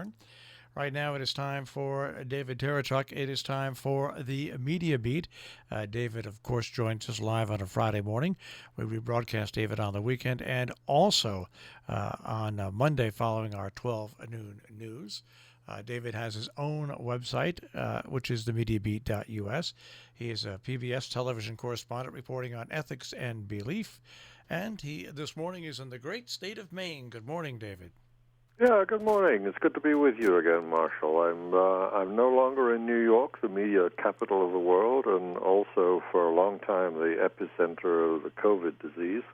return. Right now it is time for David Tereshchuk. It is time for the Media Beat. David, of course, joins us live on a Friday morning. We rebroadcast David on the weekend and also on Monday following our 12 noon news. David has his own website, which is themediabeat.us. He is a PBS television correspondent reporting on ethics and belief. And he this morning is in the great state of Maine. Good morning, David. Yeah, good morning. It's good to be with you again, Marshall. I'm no longer in New York, the media capital of the world, and also for a long time the epicenter of the COVID disease.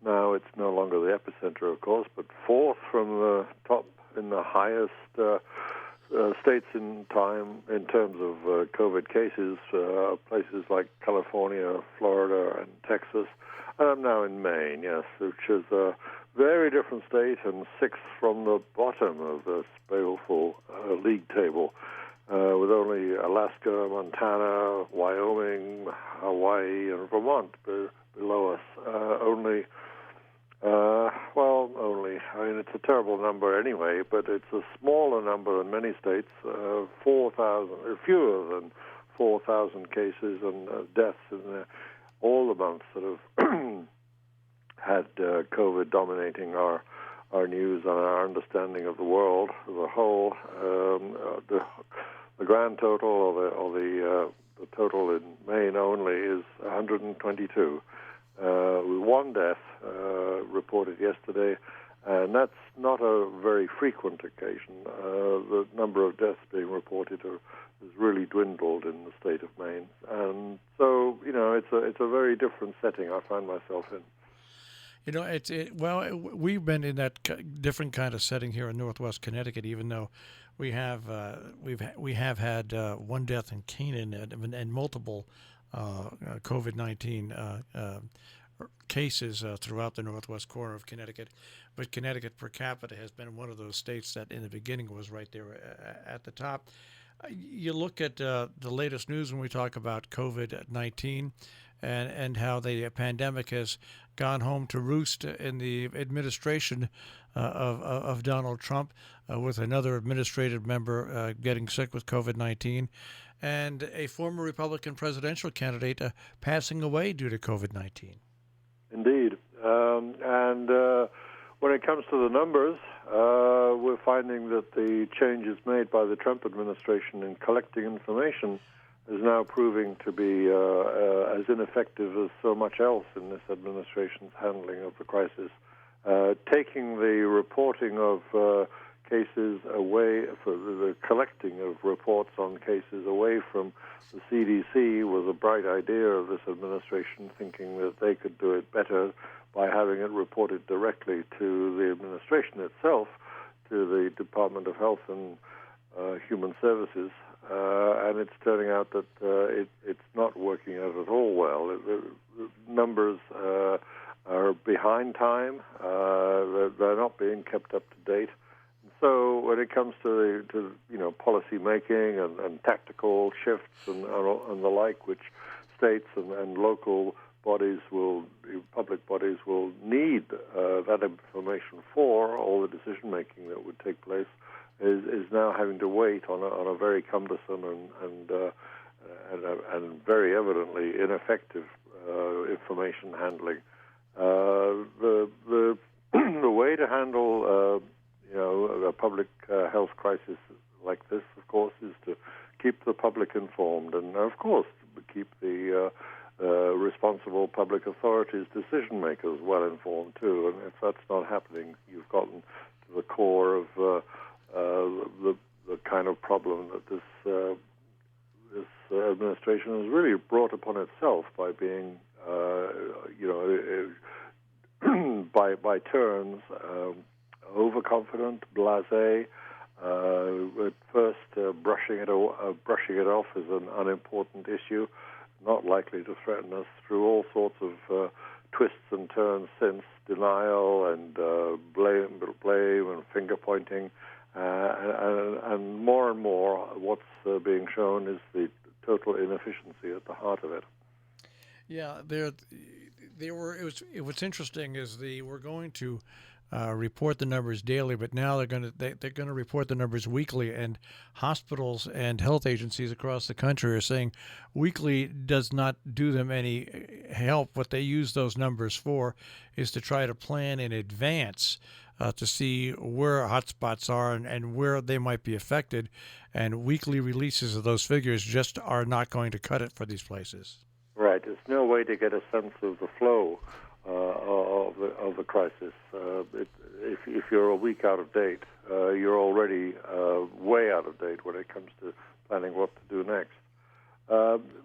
Now it's no longer the epicenter, of course, but fourth from the top in the highest states in time in terms of COVID cases, places like California, Florida, and Texas. I'm now in Maine, yes, which is a very different state and sixth from the bottom of the baleful league table, with only Alaska, Montana, Wyoming, Hawaii, and Vermont below us. I mean, it's a terrible number anyway, but it's a smaller number in many states, 4,000, fewer than 4,000 cases and deaths in all the months that have had COVID dominating our news and our understanding of the world as a whole. The grand total, or the total in Maine only, is 122. With one death reported yesterday, and that's not a very frequent occasion. The number of deaths being reported has really dwindled in the state of Maine, and so it's a very different setting I find myself in. We've been in that different kind of setting here in Northwest Connecticut, even though we have had one death in Canaan and multiple COVID-19 cases throughout the northwest corner of Connecticut. But Connecticut per capita has been one of those states that in the beginning was right there at the top. You look at the latest news when we talk about COVID-19 and how the pandemic has gone home to roost in the administration of Donald Trump, with another administrative member getting sick with COVID-19, and a former Republican presidential candidate passing away due to COVID-19. Indeed. And when it comes to the numbers, we're finding that the changes made by the Trump administration in collecting information is now proving to be as ineffective as so much else in this administration's handling of the crisis. Taking the reporting of cases away, for the collecting of reports on cases away from the CDC was a bright idea of this administration, thinking that they could do it better by having it reported directly to the administration itself, to the Department of Health and Human Services. And it's turning out that it's not working out at all well. The numbers are behind time. They're not being kept up to date. So when it comes to policy making and tactical shifts and the like, which states and local bodies public bodies will need that information for, all the decision making that would take place is now having to wait on a very cumbersome and very evidently ineffective information handling. The way to handle a public health crisis like this, of course, is to keep the public informed, and of course keep the responsible public authorities, decision makers, well informed too. And if that's not happening, you've gotten to the core of the kind of problem that this administration has really brought upon itself by being, by turns, overconfident, blasé. At first, brushing it off as an unimportant issue, not likely to threaten us, through all sorts of twists and turns since, denial and blame and finger pointing, and more, what's being shown is the total inefficiency at the heart of it. Yeah, what's interesting is we're going to report the numbers daily, but now they're going to report the numbers weekly. And hospitals and health agencies across the country are saying weekly does not do them any help. What they use those numbers for is to try to plan in advance to see where hotspots are and where they might be affected. And weekly releases of those figures just are not going to cut it for these places. Right. There's no way to get a sense of the flow of the crisis. If you're a week out of date, you're already way out of date when it comes to planning what to do next.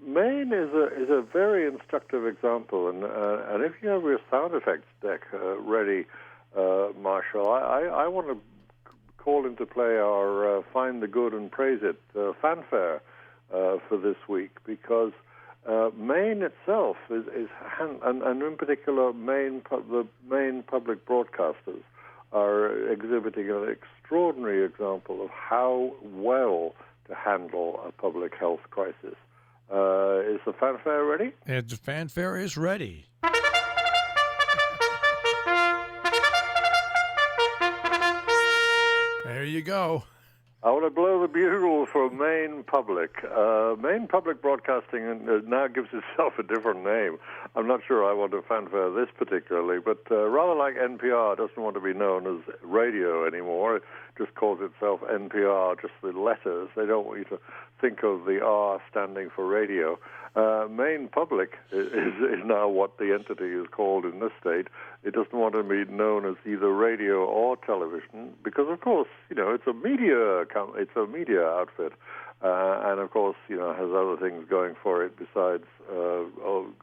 Maine is a very instructive example, and if you have your sound effects deck ready, Marshall, I want to call into play our Find the Good and Praise It fanfare for this week, because Maine itself is and in particular the Maine public broadcasters are exhibiting an extraordinary example of how well to handle a public health crisis. Is the fanfare ready? And the fanfare is ready. There you go. I want to blow the bugle for Maine Public. Maine Public Broadcasting now gives itself a different name. I'm not sure I want to fanfare this particularly, but rather like NPR, doesn't want to be known as radio anymore. It just calls itself NPR, just the letters. They don't want you to think of the R standing for radio. Maine Public is now what the entity is called in this state. It doesn't want to be known as either radio or television because, of course, it's a media outfit, and of course, has other things going for it besides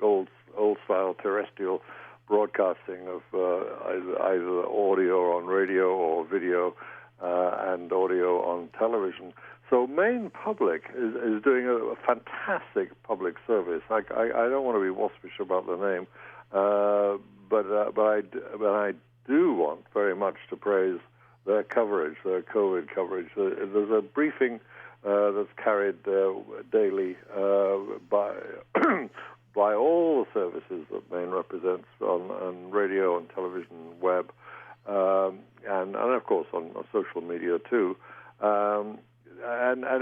old-style terrestrial broadcasting of either audio on radio or video and audio on television. So Maine Public is doing a fantastic public service. I don't want to be waspish about the name, but I do want very much to praise their coverage, their COVID coverage. There's a briefing that's carried daily by by all the services that Maine represents on radio and television, web, and of course on social media too. And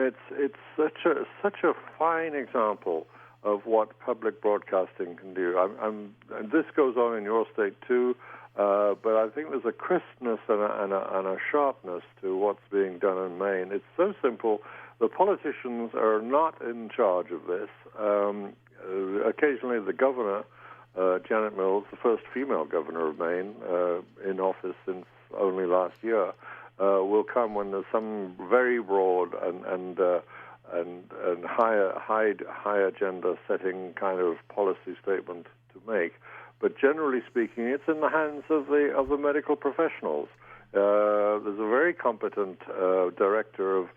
it's such a fine example of what public broadcasting can do. And this goes on in your state too, but I think there's a crispness and a sharpness to what's being done in Maine. It's so simple. The politicians are not in charge of this. Occasionally, the governor, Janet Mills, the first female governor of Maine, in office since only last year, will come when there's some very broad and high agenda setting kind of policy statement to make. But generally speaking, it's in the hands of the medical professionals. There's a very competent director of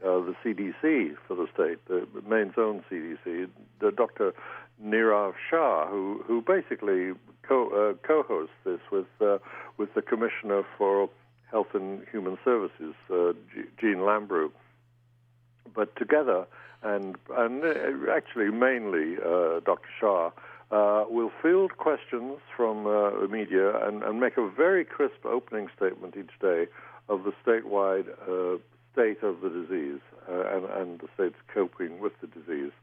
the CDC for the state, the Maine's own CDC, Dr. Nirav Shah, who basically co-hosts this with the Commissioner for Health and Human Services, Jean Lambrew. But together, and actually mainly Dr. Shah, will field questions from the media and make a very crisp opening statement each day of the statewide state of the disease and the state's coping with the disease.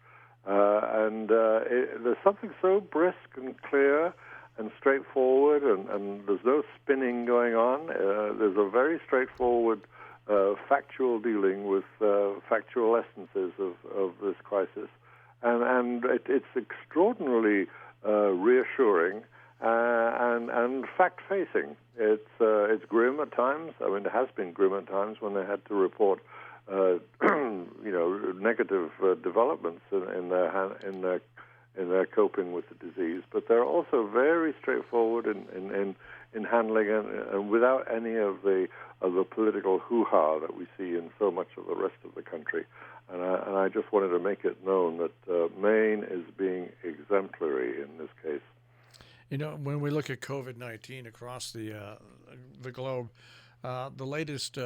There's something so brisk and clear and straightforward, and there's no spinning going on. There's a very straightforward factual dealing with factual essences of this crisis. And it's extraordinarily reassuring and fact-facing. It's grim at times. I mean, it has been grim at times when they had to report, negative developments in their coping with the disease. But they're also very straightforward in handling it, and without any of the political hoo-ha that we see in so much of the rest of the country. And I just wanted to make it known that Maine is being exemplary in this case. When we look at COVID-19 across the globe, the latest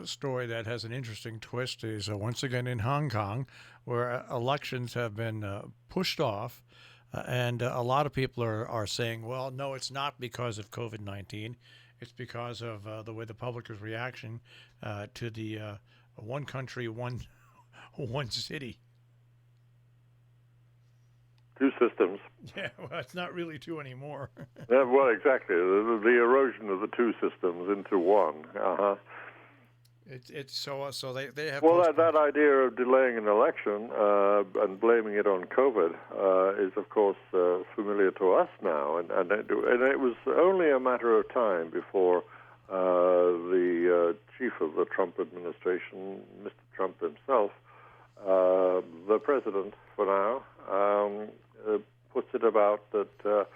story that has an interesting twist is once again in Hong Kong, where elections have been pushed off. And a lot of people are saying, well, no, it's not because of COVID-19. It's because of the way the public is reaction to the one country, one city. Two systems. Yeah, well, it's not really two anymore. Yeah, well, exactly. The erosion of the two systems into one. It's so they have. Well, that idea of delaying an election and blaming it on COVID is, of course, familiar to us now, and it was only a matter of time before the chief of the Trump administration, Mr. Trump himself, the president for now, puts it about that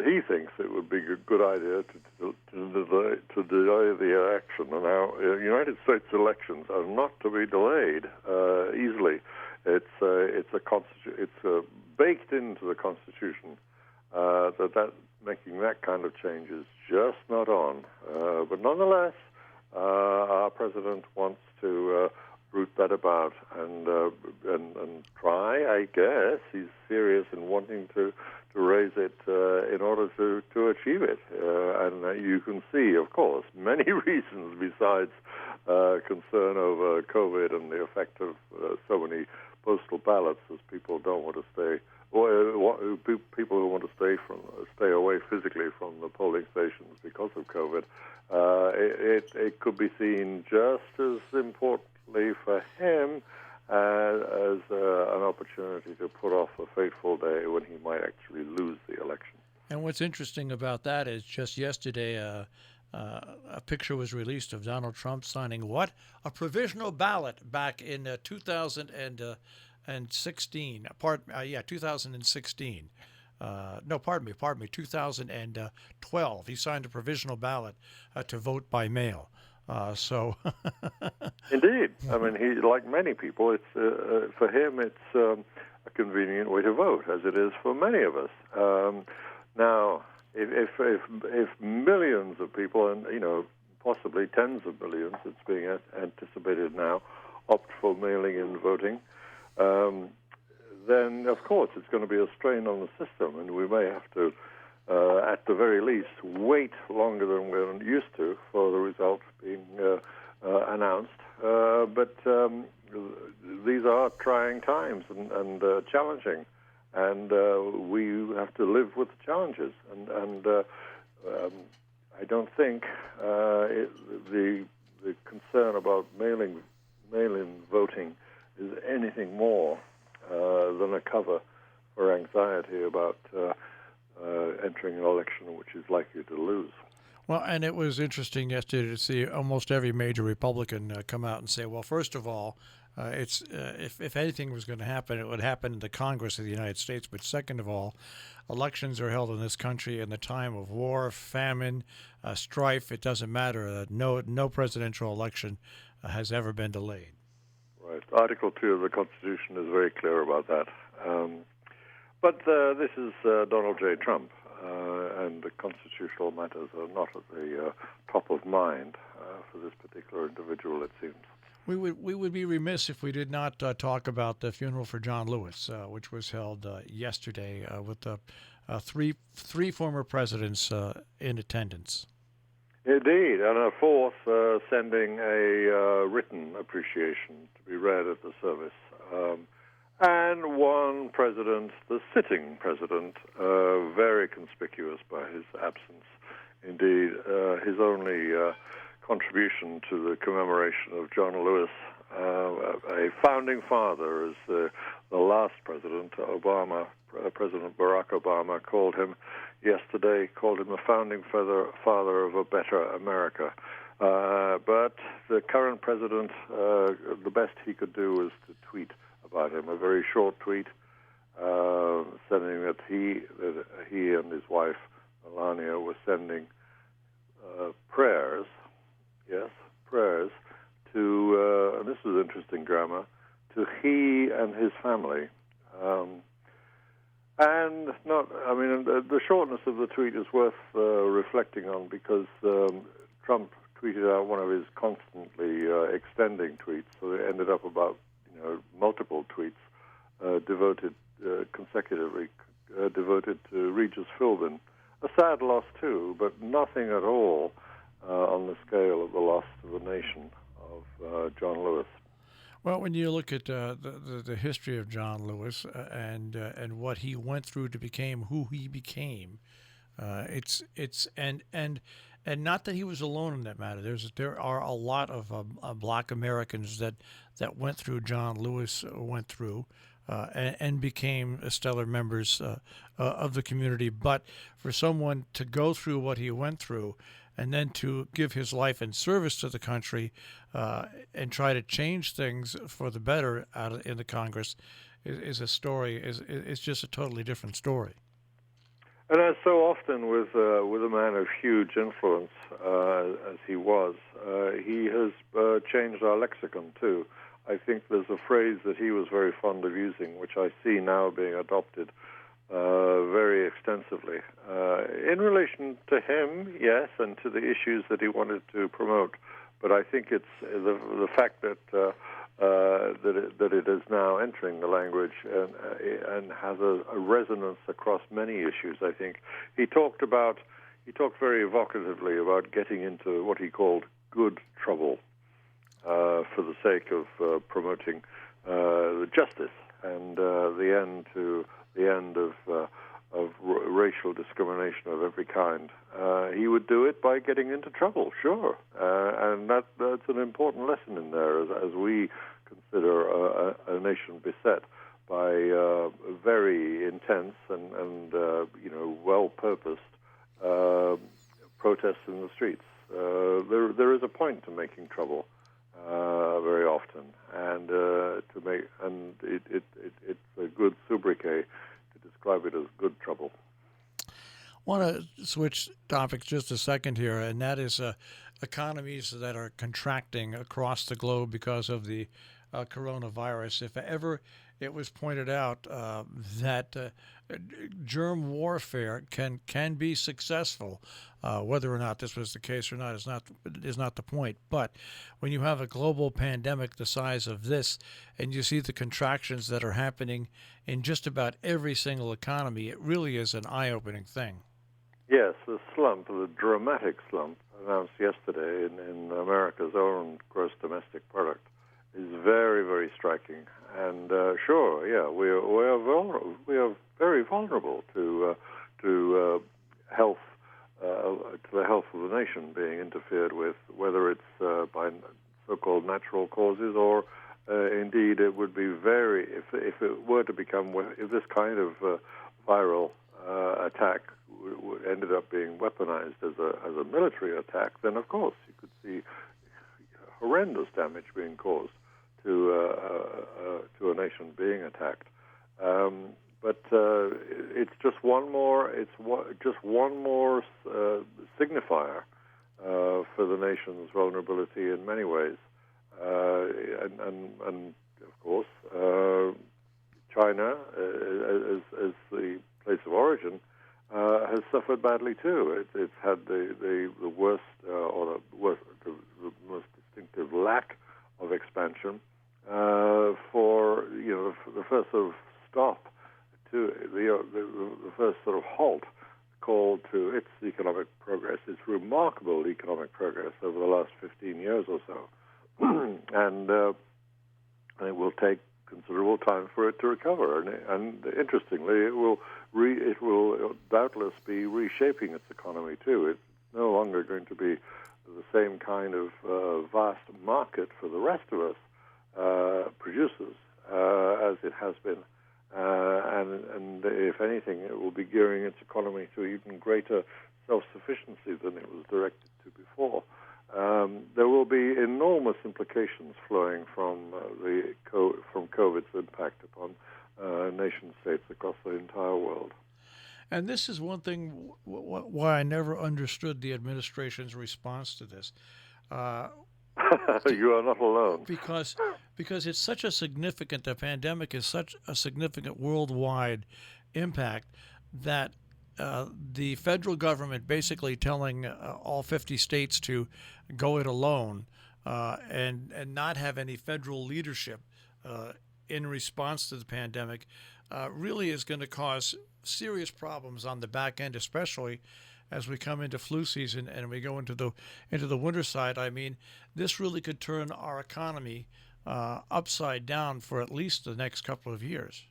he thinks it would be a good idea to delay the election. And now, United States elections are not to be delayed easily. It's baked into the Constitution that making that kind of change is just not on. But nonetheless, our president wants to root that about and try. I guess he's serious in wanting to raise it in order to achieve it. And you can see, of course, many reasons besides concern over COVID and the effect of so many postal ballots, as people don't want to stay, or people who want to stay away physically from the polling stations because of COVID. It could be seen just as importantly for him as an opportunity to put off a fateful day when he might actually lose the election. And what's interesting about that is just yesterday a picture was released of Donald Trump signing what? A provisional ballot back in 2016. 2016. No, pardon me, 2012. He signed a provisional ballot to vote by mail. Indeed. I mean, he, like many people, it's for him it's a convenient way to vote, as it is for many of us. Now, if millions of people, and possibly tens of millions, it's being anticipated now, opt for mailing in voting, then of course it's going to be a strain on the system, and we may have to, at the very least, wait longer than we're used to for the result being announced. But these are trying times and challenging, and we have to live with the challenges. And I don't think the concern about mail-in voting is anything more than a cover for anxiety about entering an election which is likely to lose. Well, and it was interesting yesterday to see almost every major Republican come out and say, well, first of all, if anything was going to happen, it would happen in the Congress of the United States. But second of all, elections are held in this country in the time of war, famine, strife. It doesn't matter. No presidential election has ever been delayed. Right. Article 2 of the Constitution is very clear about that. But this is Donald J. Trump, and the constitutional matters are not at the top of mind for this particular individual, it seems. We would be remiss if we did not talk about the funeral for John Lewis, which was held yesterday with three former presidents in attendance. Indeed, and a fourth sending a written appreciation to be read at the service. And one president, the sitting president, very conspicuous by his absence. Indeed, his only contribution to the commemoration of John Lewis, a founding father, as the last president, President Barack Obama, called him yesterday, called him a founding father of a better America. But the current president, the best he could do was to tweet about him, a very short tweet, sending that he and his wife Melania were sending prayers to, and this is interesting grammar, to he and his family. And the shortness of the tweet is worth reflecting on, because Trump tweeted out one of his constantly extending tweets, so it ended up about multiple tweets consecutively devoted to Regis Philbin, a sad loss too, but nothing at all on the scale of the loss to the nation of John Lewis. Well, when you look at the history of John Lewis and what he went through to become who he became, it's and not that he was alone in that matter. There are a lot of Black Americans that went through John Lewis went through. And became stellar members of the community. But for someone to go through what he went through and then to give his life in service to the country and try to change things for the better in the Congress is a story. Is just a totally different story. And as so often with a man of huge influence as he was, he has changed our lexicon too. I think there's a phrase that he was very fond of using, which I see now being adopted very extensensively in relation to him, yes, and to the issues that he wanted to promote. But I think it's the fact that that it is now entering the language and has a resonance across many issues. I think he talked very evocatively about getting into what he called good trouble. For the sake of promoting justice and the end of racial discrimination of every kind. He would do it by getting into trouble, sure, and that's an important lesson in there as we consider a nation beset by very intense and well-purposed protests in the streets. There is a point to making trouble. Very often, and it's a good sobriquet to describe it as good trouble. I want to switch topics just a second here, and that is economies that are contracting across the globe because of the coronavirus. If ever it was pointed out that germ warfare can be successful. Whether or not this was the case or not is not the point. But when you have a global pandemic the size of this, and you see the contractions that are happening in just about every single economy, it really is an eye-opening thing. Yes, the dramatic slump announced yesterday in America's own gross domestic product is very, very striking. And sure, yeah, we are vulnerable. We are very vulnerable to health, to the health of the nation being interfered with, whether it's by so-called natural causes or indeed it would be very, if it were to become, if this kind of viral attack ended up being weaponized as a military attack, then of course you could see horrendous damage being caused to a nation being attacked. But it's just one more. It's just one more signifier for the nation's vulnerability in many ways, and of course, China, as the place of origin, has suffered badly too. It's had the worst or the most distinctive lack of expansion for the first sort of stop to the first sort of halt called to its economic progress, its remarkable economic progress over the last 15 years or so, and it will take considerable time for it to recover. And interestingly, it will doubtless be reshaping its economy too. It's no longer going to be the same kind of vast market for the rest of us producers as it has been. And if anything, it will be gearing its economy to even greater self-sufficiency than it was directed to before. There will be enormous implications flowing from COVID's impact upon nation-states across the entire world. And this is one thing why I never understood the administration's response to this. You are not alone. Because it's such a significant, the pandemic is such a significant worldwide impact that the federal government basically telling all 50 states to go it alone and not have any federal leadership in response to the pandemic really is going to cause serious problems on the back end, especially as we come into flu season and we go into the winter side. I mean, this really could turn our economy upside down for at least the next couple of years.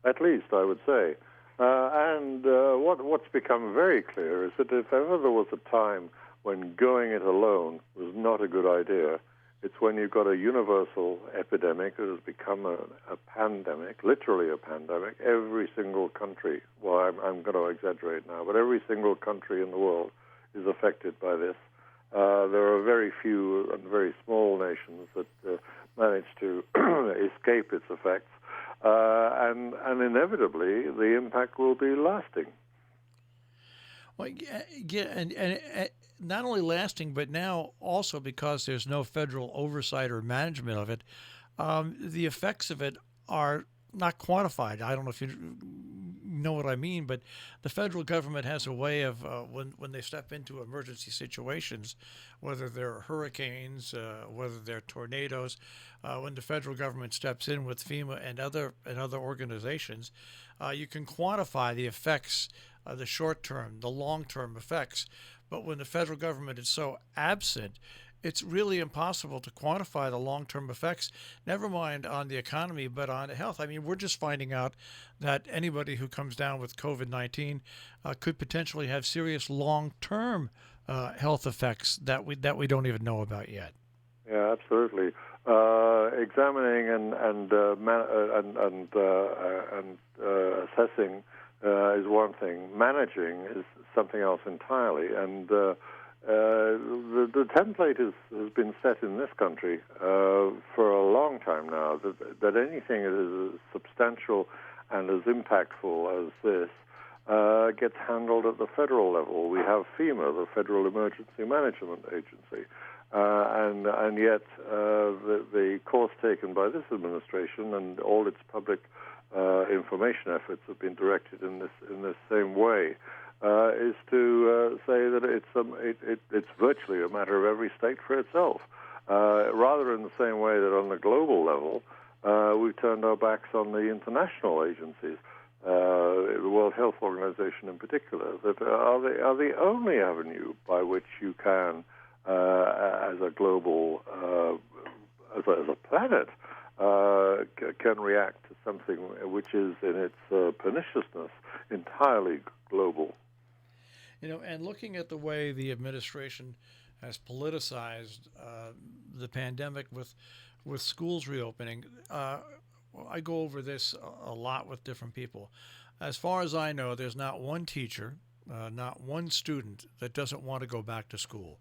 At least, I would say. What's become very clear is that if ever there was a time when going it alone was not a good idea, it's when you've got a universal epidemic that has become a pandemic, literally a pandemic. Every single country, well, I'm going to exaggerate now, but every single country in the world is affected by this. There are very few and very small nations that manage to escape its effects. And inevitably, the impact will be lasting. Well, yeah, and not only lasting, but now also because there's no federal oversight or management of it, the effects of it are not quantified. I don't know if you know what I mean, but the federal government has a way of, when they step into emergency situations, whether they're hurricanes, whether they're tornadoes, when the federal government steps in with FEMA and other organizations, you can quantify the effects, the short-term, the long-term effects. But when the federal government is so absent, it's really impossible to quantify the long-term effects, never mind on the economy, but on health. I mean, we're just finding out that anybody who comes down with COVID-19 could potentially have serious long-term health effects that we don't even know about yet. Yeah, absolutely. Examining and assessing is one thing. Managing is something else entirely. And the template has been set in this country for a long time now that anything that is as substantial and as impactful as this gets handled at the federal level. We have FEMA, the Federal Emergency Management Agency, and yet the course taken by this administration and all its public information efforts have been directed in this same way. Is to say that it's virtually a matter of every state for itself, rather in the same way that on the global level we've turned our backs on the international agencies, the World Health Organization in particular, that are the only avenue by which you can, as a global, as a planet, can react to something which is in its perniciousness entirely global. You know, and looking at the way the administration has politicized the pandemic with schools reopening, I go over this a lot with different people. As far as I know, there's not one teacher, not one student that doesn't want to go back to school.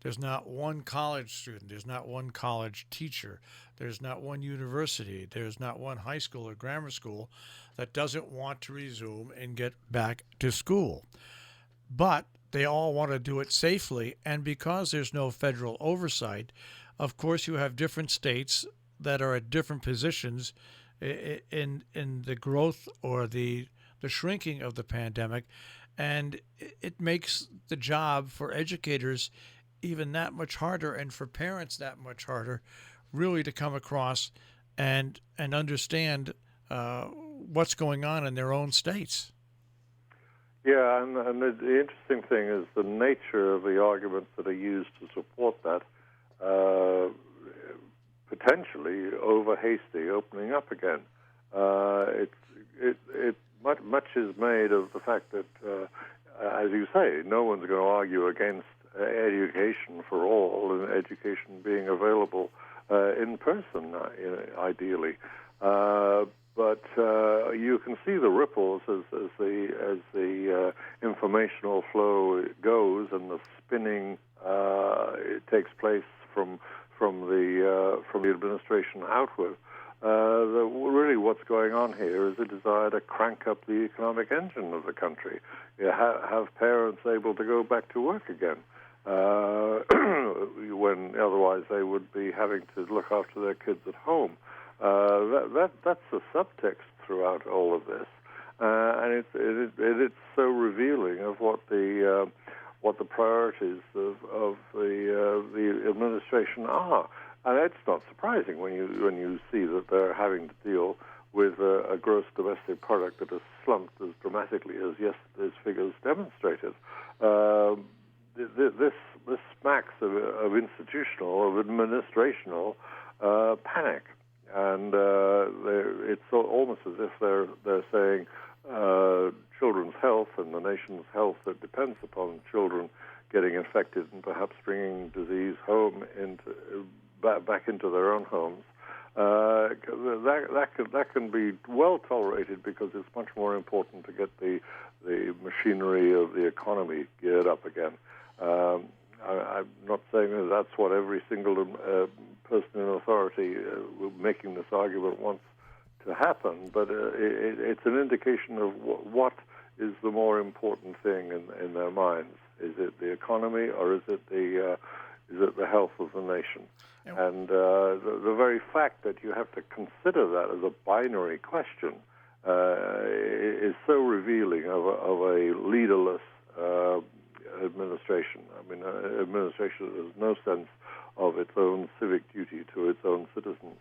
There's not one college student. There's not one college teacher. There's not one university. There's not one high school or grammar school that doesn't want to resume and get back to school. But they all want to do it safely, and because there's no federal oversight, of course you have different states that are at different positions in the growth or the shrinking of the pandemic, and it makes the job for educators even that much harder, and for parents that much harder, really to come across and understand what's going on in their own states. Yeah, and the interesting thing is the nature of the arguments that are used to support that, potentially over hasty opening up again. Much is made of the fact that, as you say, no one's going to argue against education for all and education being available in person, ideally. But you can see the ripples as the informational flow goes and the spinning it takes place from the administration outward. Really, what's going on here is a desire to crank up the economic engine of the country. Have parents able to go back to work again, when otherwise they would be having to look after their kids at home. That's the subtext throughout all of this, and it's so revealing of what the priorities of the administration are. And it's not surprising when you see that they're having to deal with a gross domestic product that has slumped as dramatically as yesterday's figures demonstrated. This smacks of institutional, of administrational panic, and it's almost as if they're saying children's health and the nation's health that depends upon children getting infected and perhaps bringing disease home back into their own homes. That can be well tolerated because it's much more important to get the machinery of the economy geared up again. I'm not saying that that's what every single person in authority making this argument wants to happen, but it's an indication of what is the more important thing in their minds. Is it the economy, or is it the health of the nation? And the very fact that you have to consider that as a binary question is so revealing of a leaderless administration. I mean, an administration that has no sense of its own civic duty to its own citizens.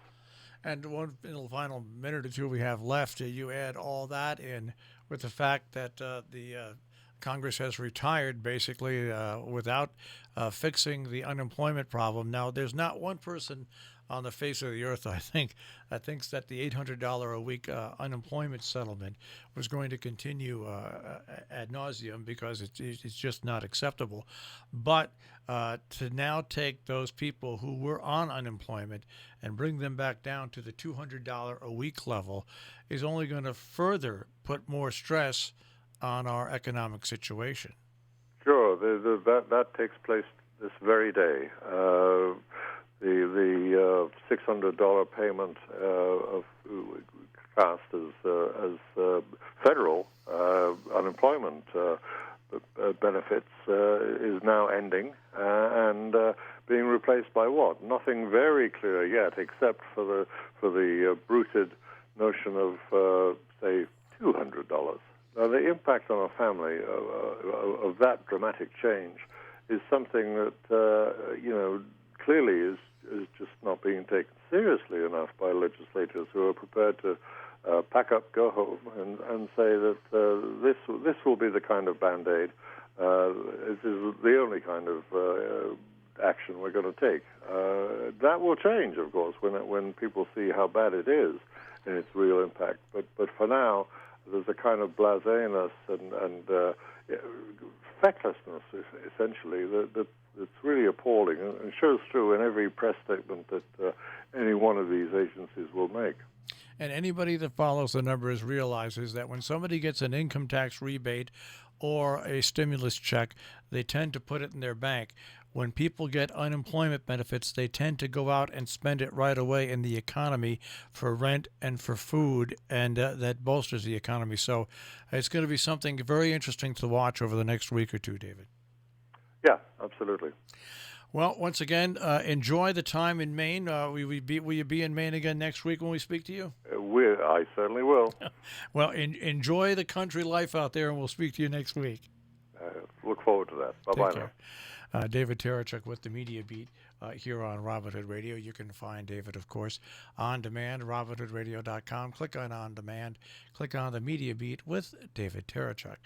And in the final minute or two we have left, you add all that in with the fact that the Congress has retired basically without fixing the unemployment problem. Now, there's not one person on the face of the earth, I think, that thinks that the $800 a week unemployment settlement was going to continue ad nauseum, because it's just not acceptable. But to now take those people who were on unemployment and bring them back down to the $200 a week level is only going to further put more stress on our economic situation. Sure, that takes place this very day. The $600 payment of cast as federal unemployment benefits is now ending and being replaced by what? Nothing very clear yet, except for the bruited notion of say $200. Now, the impact on a family of that dramatic change is something that clearly is just not being taken seriously enough by legislators who are prepared to pack up, go home, and say that this will be the kind of Band-Aid. This is the only kind of action we're going to take. That will change, of course, when people see how bad it is in its real impact. But for now, there's a kind of blaseness and fecklessness, essentially, that's really appalling and shows through in every press statement that any one of these agencies will make. And anybody that follows the numbers realizes that when somebody gets an income tax rebate or a stimulus check, they tend to put it in their bank. When people get unemployment benefits, they tend to go out and spend it right away in the economy for rent and for food, and that bolsters the economy. So it's going to be something very interesting to watch over the next week or two, David. Yeah, absolutely. Well, once again, enjoy the time in Maine. Will you be in Maine again next week when we speak to you? I certainly will. Well, enjoy the country life out there, and we'll speak to you next week. Look forward to that. Bye-bye now. David Tereshchuk with the Media Beat here on Robin Hood Radio. You can find David, of course, on demand, robinhoodradio.com. Click on demand. Click on the Media Beat with David Tereshchuk.